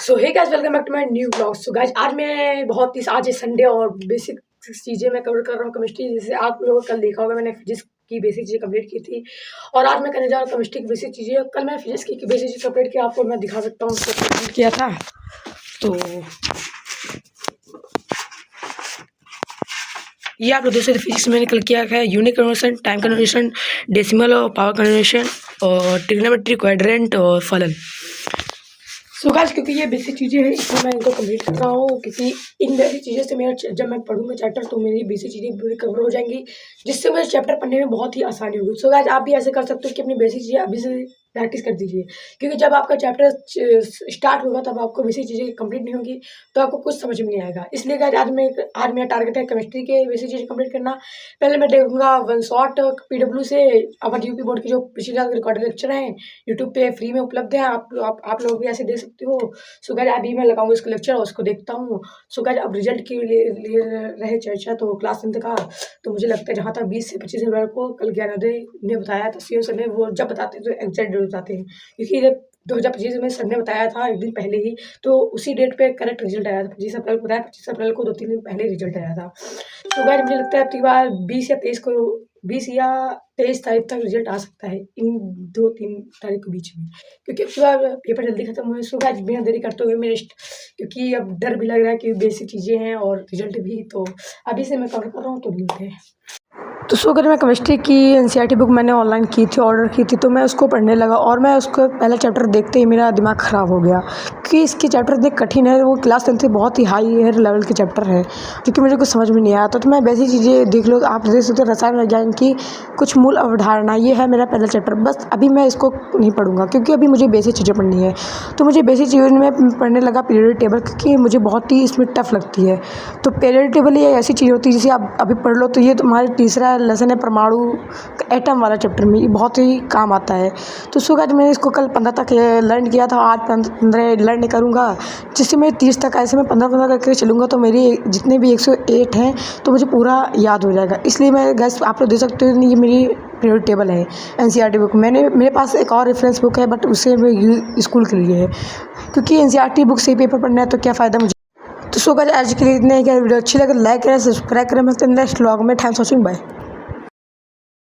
So hey guys, welcome back to my new blog. So guys, आज है Sunday और basic चीज़ें मैं कवर कर रहा हूँ केमिस्ट्री। जैसे आप लोगों को कल देखा होगा, मैंने फिजिक्स की बेसिक चीज़ें कंप्लीट की थी और आज मैं करने जा रहा हूँ केमिस्ट्री की बेसिक चीज़ें। कल मैं फिजिक्स की बेसिक चीज़ कंप्लीट किया, आपको मैं दिखा सकता हूँ उसको कंप्लीट किया था। तो ये आप लोग देख सकते फिजिक्स में मैंने कल किया है unit conversion, time conversion, decimal और पावर कन्वर्शन और ट्रिग्नोमेट्री, क्वाड्रेंट और फलन। सो गाइस, क्योंकि ये बेसिक चीज़ें हैं इसलिए मैं इनको कंप्लीट कर रहा हूँ, क्योंकि इन बेसिक चीज़ों से मेरा जब मैं पढ़ूंगा चैप्टर तो मेरी बेसिक चीज़ें पूरी कवर हो जाएंगी, जिससे मुझे चैप्टर पढ़ने में बहुत ही आसानी होगी। सो गाइस, आप भी ऐसे कर सकते हो कि अपनी बेसिक चीज़ें अभी से प्रैक्टिस कर दीजिए, क्योंकि जब आपका चैप्टर स्टार्ट होगा तब आपको बेसिक चीज़ें कंप्लीट नहीं होगी तो आपको कुछ समझ में नहीं आएगा। इसलिए गाइस, आज मेरा टारगेट है केमिस्ट्री के बेसिक चीज़ें कंप्लीट करना। पहले मैं देखूंगा वन शॉट PW से अवर यूपी बोर्ड की जो पिछले रिकॉर्डेड लेक्चर हैं यूट्यूब पे फ्री में उपलब्ध है, आप लोग भी ऐसे देख सकते हो। सो गाइस, अभी मैं लगाऊंगा इसको लेक्चर और उसको देखता हूँ। सो गाइस, अब रिजल्ट के लिए रहे चर्चा तो क्लास 10th का, तो मुझे लगता है जहाँ तक 20 से 25 नवंबर को कल ज्ञानोदय ने बताया था, सीएम सर ने, वो जब बताते हैं तो एग्जैक्ट डेट बताते हैं, क्योंकि ये 2025 में सर ने बताया था एक दिन पहले ही, तो उसी डेट पे करेक्ट रिजल्ट आया था। 25 अप्रैल को बताया, 25 अप्रैल को 2-3 दिन पहले रिजल्ट आया था। तो गाइस, मुझे लगता है अब की बार 20 या 23 तारीख तक रिजल्ट आ सकता है, इन 2-3 तारीख के बीच में, क्योंकि अब की बार पेपर जल्दी खत्म हुए। सो गाइस, बिना देरी करते हुए मेरे क्योंकि अब डर भी लग रहा है कि बेसिक चीज़ें हैं और रिजल्ट भी, तो अभी से मैं कवर कर रहा हूँ, तो मिलते हैं। तो सो अगर मैं केमिस्ट्री की NCERT बुक मैंने ऑनलाइन की थी, ऑर्डर की थी, तो मैं उसको पढ़ने लगा और मैं उसको पहला चैप्टर देखते ही मेरा दिमाग ख़राब हो गया, क्योंकि इसके चैप्टर इतने कठिन है। वो क्लास 10 से बहुत ही हाई लेवल के चैप्टर है, क्योंकि मुझे कुछ समझ में नहीं आया। तो मैं वैसी चीज़ें देख लो, आप देख सकते हो, रसायन विज्ञान की कुछ मूल अवधारणा, ये है मेरा पहला चैप्टर। बस अभी मैं इसको नहीं पढ़ूंगा, क्योंकि अभी मुझे बेसिक चीज़ें पढ़नी है। तो मुझे बेसिक चीज़ों में पढ़ने लगा पीरियड टेबल, क्योंकि मुझे बहुत ही इसमें टफ लगती है। तो पीरियड टेबल ये ऐसी चीज़ होती है जिसे आप अभी पढ़ लो तो ये तुम्हारा तीसरा लेसन है परमाणु एटम वाला चैप्टर में, ये बहुत ही काम आता है। तो सो गाइस, मैंने इसको कल 15 तक लर्न किया था, आज 15 लर्न करूँगा, जिससे मैं 30 तक, ऐसे मैं 15 करके चलूँगा तो मेरी जितने भी 108 हैं तो मुझे पूरा याद हो जाएगा। इसलिए मैं गाइस, आप लोग देख सकते हो, ये मेरी पीरियड टेबल है NCERT बुक। मेरे पास एक और रेफरेंस बुक है, बट उससे स्कूल के लिए है, क्योंकि NCERT बुक से पेपर पढ़ना है तो क्या फ़ायदा मुझे। तो सो गाइस, आज के लिए इतने ही। वीडियो अच्छी लगे लाइक करें, सब्सक्राइब करें। मिलते हैं नेक्स्ट व्लॉग में। Thanks for watching, bye.